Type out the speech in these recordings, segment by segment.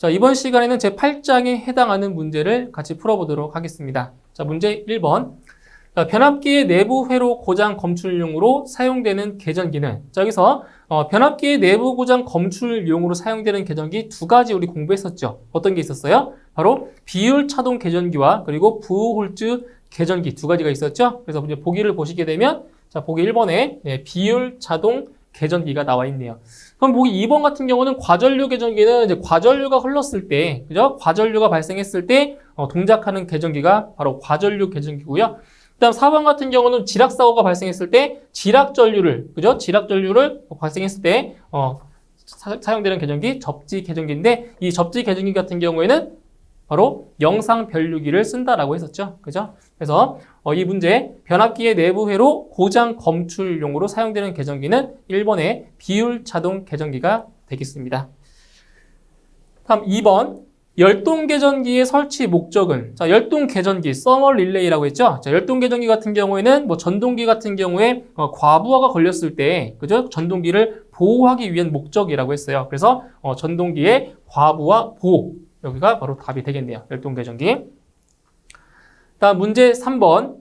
자, 이번 시간에는 제8장에 해당하는 문제를 같이 풀어보도록 하겠습니다. 자, 문제 1번. 자, 변압기의 내부 회로 고장 검출용으로 사용되는 계전기는, 자, 여기서 변압기의 내부 고장 검출용으로 사용되는 계전기 두 가지 우리 공부했었죠. 어떤 게 있었어요? 바로 비율 차동 계전기와 그리고 부호홀즈 계전기 두 가지가 있었죠. 그래서 이제 보기를 보시게 되면, 자, 보기 1번에 비율 차동 계전기가 나와 있네요. 그럼 보기 2번 같은 경우는 과전류 계전기는 이제 과전류가 흘렀을 때, 그죠? 과전류가 발생했을 때 동작하는 계전기가 바로 과전류 계전기고요. 그다음 4번 같은 경우는 지락사고가 발생했을 때 지락전류를, 그죠? 지락전류를 발생했을 때 사용되는 계전기 접지 계전기인데, 이 접지 계전기 같은 경우에는 바로 영상 변류기를 쓴다라고 했었죠. 그죠? 그래서 이 문제 변압기의 내부 회로 고장 검출용으로 사용되는 계전기는 1번의 비율 차동 계전기가 되겠습니다. 다음 2번 열동 계전기의 설치 목적은, 자, 열동 계전기 서머 릴레이라고 했죠. 자, 열동 계전기 같은 경우에는 뭐 전동기 같은 경우에 과부하가 걸렸을 때, 그죠? 전동기를 보호하기 위한 목적이라고 했어요. 그래서 전동기의 과부하 보호, 여기가 바로 답이 되겠네요. 열동 계전기. 다음 문제 3번.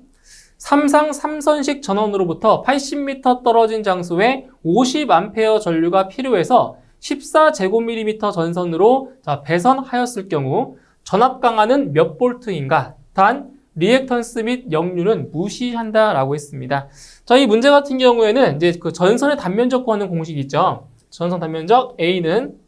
삼상 3선식 전원으로부터 80m 떨어진 장소에 50A 전류가 필요해서 14제곱mm 전선으로 배선하였을 경우 전압 강하는 몇 볼트인가? 단 리액턴스 및 역류는 무시한다라고 했습니다. 자, 이 문제 같은 경우에는 이제 그 전선의 단면적 구하는 공식이 있죠. 전선 단면적 A는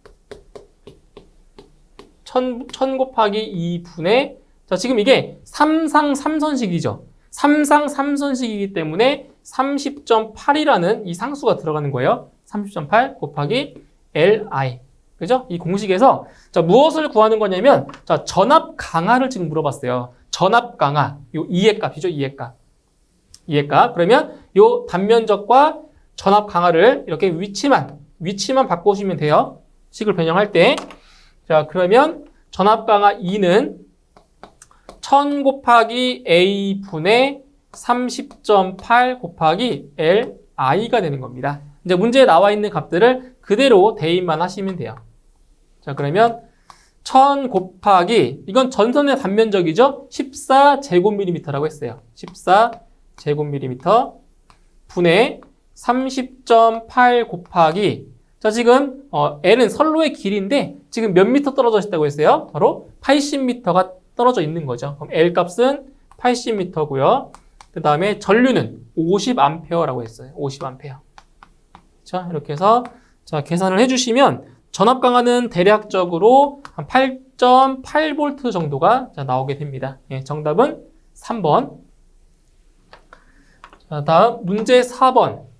1000 곱하기 2분의, 자, 지금 이게 삼상 3선식이죠. 삼상 3선식이기 때문에 30.8이라는 이 상수가 들어가는 거예요. 30.8 곱하기 Li. 그죠? 이 공식에서, 자, 무엇을 구하는 거냐면, 자, 전압 강하를 지금 물어봤어요. 전압 강하. 요 2의 값이죠. 2의 값. 2의 값. 그러면 요 단면적과 전압 강하를 이렇게 위치만 바꾸시면 돼요. 식을 변형할 때. 자, 그러면 전압 강하 2는 1000 곱하기 A분의 30.8 곱하기 Li가 되는 겁니다. 이제 문제에 나와 있는 값들을 그대로 대입만 하시면 돼요. 자, 그러면 1000 곱하기, 이건 전선의 단면적이죠? 14제곱m라고 했어요. 14제곱m 분의 30.8 곱하기, 자, 지금 L은 선로의 길이인데 지금 몇 미터 떨어져 있다고 했어요? 바로 80m가 떨어져 있는 거죠. 그럼 L 값은 80m고요. 그 다음에 전류는 50A라고 했어요. 50A. 자, 이렇게 해서, 자, 계산을 해주시면 전압 강하는 대략적으로 한 8.8V 정도가 나오게 됩니다. 예, 정답은 3번. 자, 다음 문제 4번.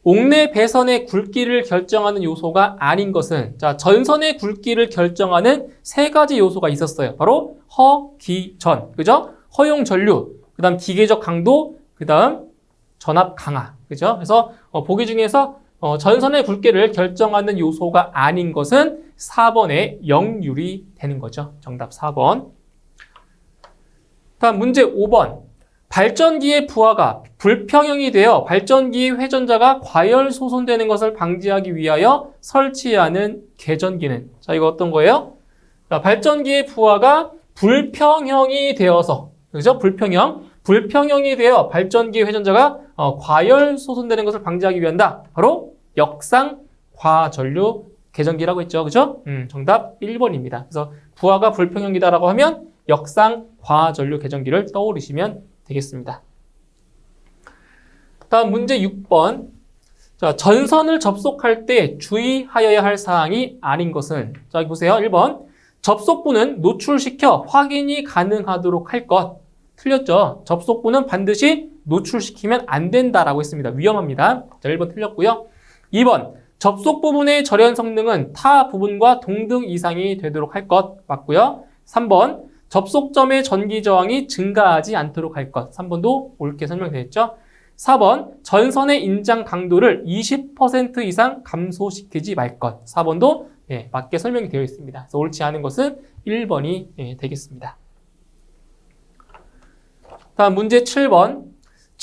옥내 배선의 굵기를 결정하는 요소가 아닌 것은, 자, 전선의 굵기를 결정하는 세 가지 요소가 있었어요. 바로 허, 기, 전. 그죠? 허용 전류, 그 다음 기계적 강도, 그 다음 전압 강하. 그죠? 그래서 보기 중에서 전선의 굵기를 결정하는 요소가 아닌 것은 4번의 역률이 되는 거죠. 정답 4번. 다음 문제 5번. 발전기의 부하가 불평형이 되어 발전기의 회전자가 과열 소손되는 것을 방지하기 위하여 설치하는 계전기는, 자, 이거 어떤 거예요? 자, 발전기의 부하가 불평형이 되어서, 그죠? 불평형이 되어 발전기의 회전자가 과열 소손되는 것을 방지하기 위한다. 바로 역상 과전류 계전기라고 했죠. 그죠? 정답 1번입니다. 그래서 부하가 불평형이다라고 하면 역상 과전류 계전기를 떠올리시면 되겠습니다. 다음 문제 6번. 자, 전선을 접속할 때 주의하여야 할 사항이 아닌 것은, 자, 여기 보세요. 1번. 접속부는 노출시켜 확인이 가능하도록 할 것. 틀렸죠? 접속부는 반드시 노출시키면 안 된다라고 했습니다. 위험합니다. 자, 1번 틀렸고요. 2번. 접속 부분의 절연 성능은 타 부분과 동등 이상이 되도록 할 것. 맞고요. 3번. 접속점의 전기 저항이 증가하지 않도록 할 것. 3번도 옳게 설명되어 있죠. 4번, 전선의 인장 강도를 20% 이상 감소시키지 말 것. 4번도 맞게 설명이 되어 있습니다. 그래서 옳지 않은 것은 1번이 되겠습니다. 다음 문제 7번.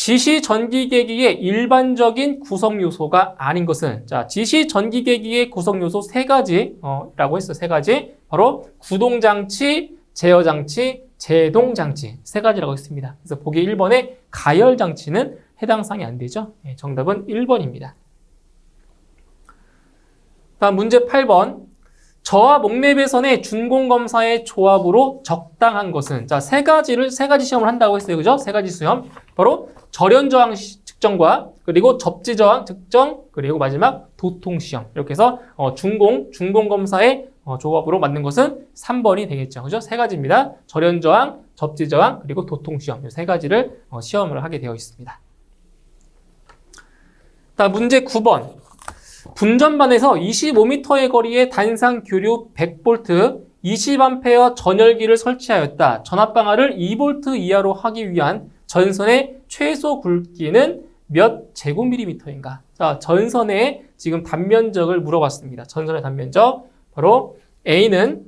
지시 전기계기의 일반적인 구성 요소가 아닌 것은, 자, 지시 전기계기의 구성 요소 세 가지라고 했어요. 세 가지. 바로 구동장치, 제어장치, 제동장치 세 가지라고 했습니다. 그래서 보기 1번의 가열장치는 해당 사항이 안 되죠. 정답은 1번입니다. 다음 문제 8번. 저하 목내배선의 준공검사의 조합으로 적당한 것은, 자, 세 가지 시험을 한다고 했어요. 그죠? 세 가지 시험. 바로 절연저항 측정과 그리고 접지저항 측정, 그리고 마지막 도통시험. 이렇게 해서 준공검사의 조합으로 만든 것은 3번이 되겠죠. 그죠? 세 가지입니다. 절연저항, 접지저항, 그리고 도통시험. 이 세 가지를 시험을 하게 되어 있습니다. 다음 문제 9번. 분전반에서 25m의 거리에 단상 교류 100V, 20A 전열기를 설치하였다. 전압방아를 2V 이하로 하기 위한 전선의 최소 굵기는 몇 제곱밀리미터인가? 자, 전선의 지금 단면적을 물어봤습니다. 전선의 단면적. 바로 A는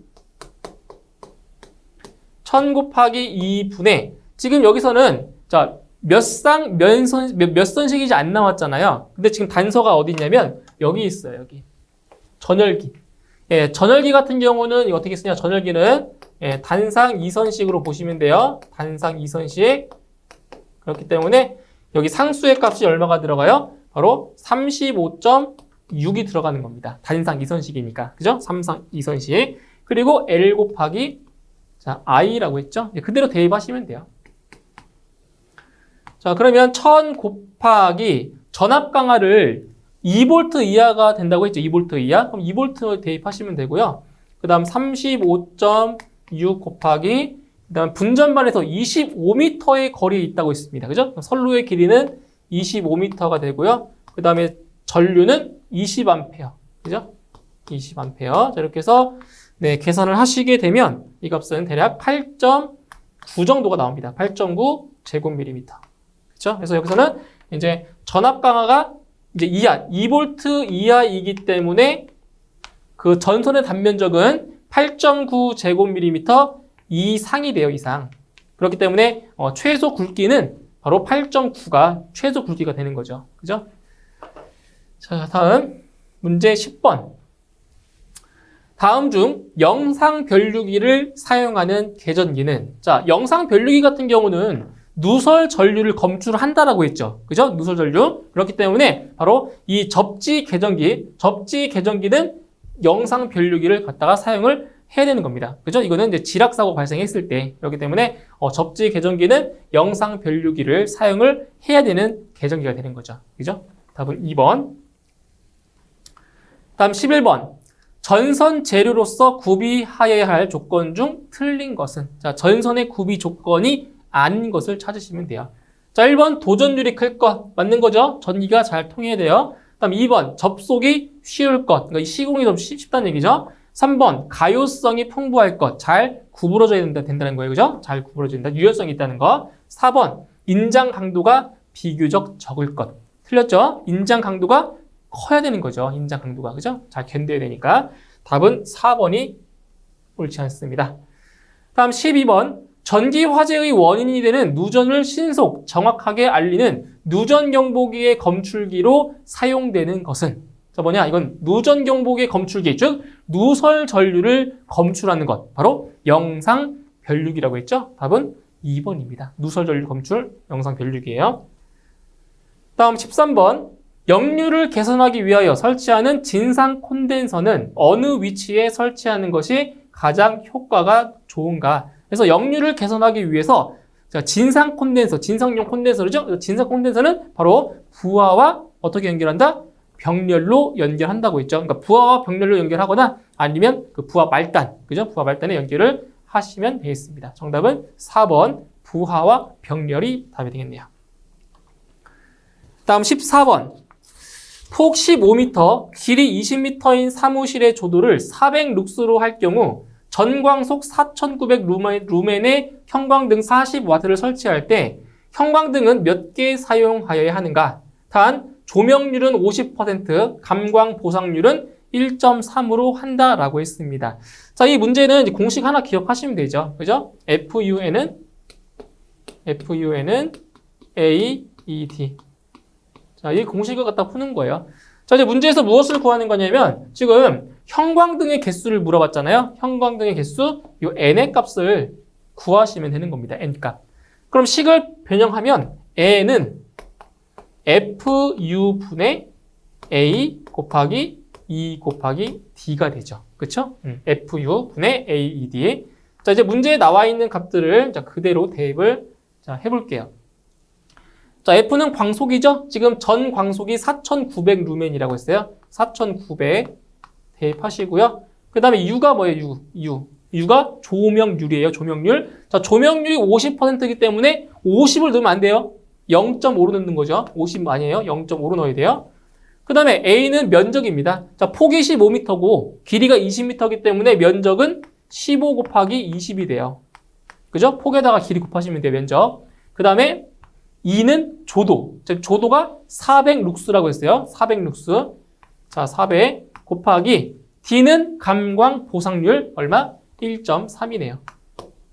1000 곱하기 2분의, 지금 여기서는 자, 몇 선씩이지 안 나왔잖아요. 근데 지금 단서가 어디 있냐면 여기 있어요. 여기 전열기. 전열기 같은 경우는 이거 어떻게 쓰냐? 전열기는 단상 2선식으로 보시면 돼요. 단상 2선식. 그렇기 때문에 여기 상수의 값이 얼마가 들어가요? 바로 35.6이 들어가는 겁니다. 단상 2선식이니까. 그죠? 삼상 2선식. 그리고 L 곱하기 자, I라고 했죠? 그대로 대입하시면 돼요. 자, 그러면 1000 곱하기 전압 강화를 2V 이하가 된다고 했죠. 2V 이하. 그럼 2V 대입하시면 되고요. 그 다음 35.6 곱하기, 그 다음 분전반에서 25m의 거리에 있다고 했습니다. 그죠? 선로의 길이는 25m가 되고요. 그 다음에 전류는 20A. 그죠? 20A. 자, 이렇게 해서 계산을 하시게 되면 이 값은 대략 8.9 정도가 나옵니다. 8.9 제곱밀리미터. 그렇죠? 그래서 여기서는 이제 전압 강화가 이제 2V 이하이기 때문에 그 전선의 단면적은 8.9 제곱밀리미터 이상이 돼요, 이상. 그렇기 때문에 최소 굵기는 바로 8.9가 최소 굵기가 되는 거죠. 그죠? 자, 다음 문제 10번. 다음 중 영상 변류기를 사용하는 계전기는, 자, 영상 변류기 같은 경우는 누설 전류를 검출한다라고 했죠. 그죠? 누설 전류. 그렇기 때문에 바로 이 접지 계전기는 영상 변류기를 갖다가 사용을 해야 되는 겁니다. 그죠? 이거는 이제 지락사고 발생했을 때, 그렇기 때문에 접지 계전기는 영상 변류기를 사용을 해야 되는 계전기가 되는 거죠. 그죠? 답은 2번. 다음 11번. 전선 재료로서 구비하여야 할 조건 중 틀린 것은, 자, 전선의 구비 조건이 아닌 것을 찾으시면 돼요. 자, 1번 도전율이 클 것. 맞는 거죠? 전기가 잘 통해야 돼요. 다음 2번 접속이 쉬울 것. 그러니까 이 시공이 좀 쉽다는 얘기죠. 3번 가요성이 풍부할 것. 잘 구부러져야 된다는 거예요. 그죠? 잘 구부러져야 된다. 유연성이 있다는 거. 4번 인장 강도가 비교적 적을 것. 틀렸죠? 인장 강도가 커야 되는 거죠. 인장 강도가. 그죠? 잘 견뎌야 되니까. 답은 4번이 옳지 않습니다. 다음 12번. 전기 화재의 원인이 되는 누전을 신속, 정확하게 알리는 누전 경보기의 검출기로 사용되는 것은, 자, 뭐냐? 이건 누전 경보기의 검출기, 즉 누설 전류를 검출하는 것, 바로 영상 변류기라고 했죠? 답은 2번입니다. 누설 전류 검출 영상 변류기예요. 다음 13번. 역류를 개선하기 위하여 설치하는 진상 콘덴서는 어느 위치에 설치하는 것이 가장 효과가 좋은가? 그래서 역류를 개선하기 위해서 진상 콘덴서, 진상용 콘덴서죠. 진상 콘덴서는 바로 부하와 어떻게 연결한다? 병렬로 연결한다고 했죠. 그러니까 부하와 병렬로 연결하거나 아니면 그 부하 말단, 그죠? 부하 말단에 연결을 하시면 되겠습니다. 정답은 4번 부하와 병렬이 답이 되겠네요. 다음 14번. 폭 15m, 길이 20m인 사무실의 조도를 400룩스로 할 경우 전광속 4900 루멘의 형광등 40W를 설치할 때 형광등은 몇 개 사용하여야 하는가? 단, 조명률은 50%, 감광 보상률은 1.3으로 한다라고 했습니다. 자, 이 문제는 이제 공식 하나 기억하시면 되죠. 그죠? FUN은 A ED. 자, 이 공식을 갖다 푸는 거예요. 자, 이제 문제에서 무엇을 구하는 거냐면 지금 형광등의 개수를 물어봤잖아요. 형광등의 개수, 요 n의 값을 구하시면 되는 겁니다. n 값. 그럼 식을 변형하면 n은 fu 분의 a 곱하기 2 곱하기 d가 되죠. 그쵸? fu 분의 aed. 자, 이제 문제에 나와 있는 값들을 자, 그대로 대입을 자, 해볼게요. 자, F는 광속이죠? 지금 전 광속이 4,900 루멘이라고 했어요. 4,900 대입하시고요. 그 다음에 U가 뭐예요? U가 조명률이에요. 조명률. 자, 조명률이 50%이기 때문에 50을 넣으면 안 돼요. 0.5로 넣는 거죠. 50 아니에요. 0.5로 넣어야 돼요. 그 다음에 A는 면적입니다. 자, 폭이 15m고 길이가 20m이기 때문에 면적은 15 곱하기 20이 돼요. 그죠? 폭에다가 길이 곱하시면 돼요. 면적. 그 다음에 E는 조도. 즉 조도가 400 룩스라고 했어요. 400 룩스. 자, 400 곱하기 D는 감광 보상률 얼마? 1.3이네요.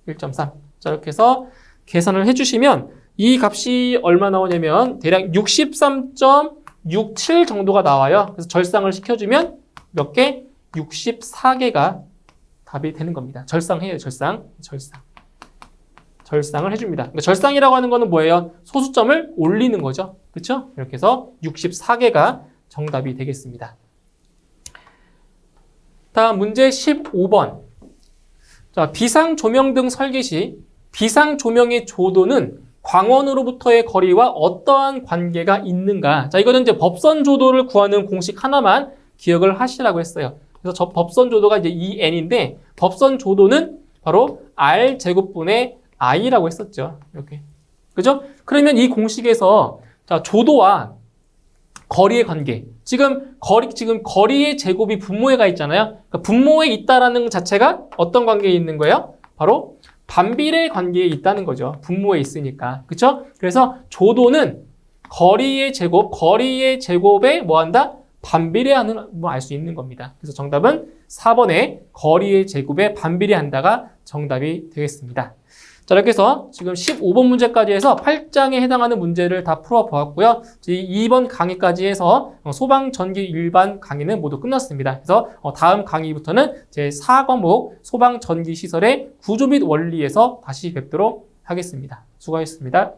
1.3. 자, 이렇게 해서 계산을 해주시면 이 값이 얼마 나오냐면 대략 63.67 정도가 나와요. 그래서 절상을 시켜주면 몇 개? 64개가 답이 되는 겁니다. 절상해요. 절상을 해줍니다. 그러니까 절상이라고 하는 거는 뭐예요? 소수점을 올리는 거죠. 그렇죠? 이렇게 해서 64개가 정답이 되겠습니다. 다음 문제 15번. 자, 비상조명등 설계 시 비상조명의 조도는 광원으로부터의 거리와 어떠한 관계가 있는가? 자, 이거는 이제 법선 조도를 구하는 공식 하나만 기억을 하시라고 했어요. 그래서 저 법선 조도가 이제 EN인데 법선 조도는 바로 R 제곱분의 I라고 했었죠. 이렇게. 그죠? 그러면 이 공식에서 자, 조도와 거리의 관계. 지금 거리의 제곱이 분모에 가 있잖아요. 그러니까 분모에 있다라는 자체가 어떤 관계에 있는 거예요? 바로 반비례 관계에 있다는 거죠. 분모에 있으니까. 그렇죠? 그래서 조도는 거리의 제곱에 뭐 한다? 반비례하는 뭐 알 수 있는 겁니다. 그래서 정답은 4번에 거리의 제곱에 반비례한다가 정답이 되겠습니다. 자, 이렇게 해서 지금 15번 문제까지 해서 8장에 해당하는 문제를 다 풀어보았고요. 2번 강의까지 해서 소방전기 일반 강의는 모두 끝났습니다. 그래서 다음 강의부터는 제 4과목 소방전기 시설의 구조 및 원리에서 다시 뵙도록 하겠습니다. 수고하셨습니다.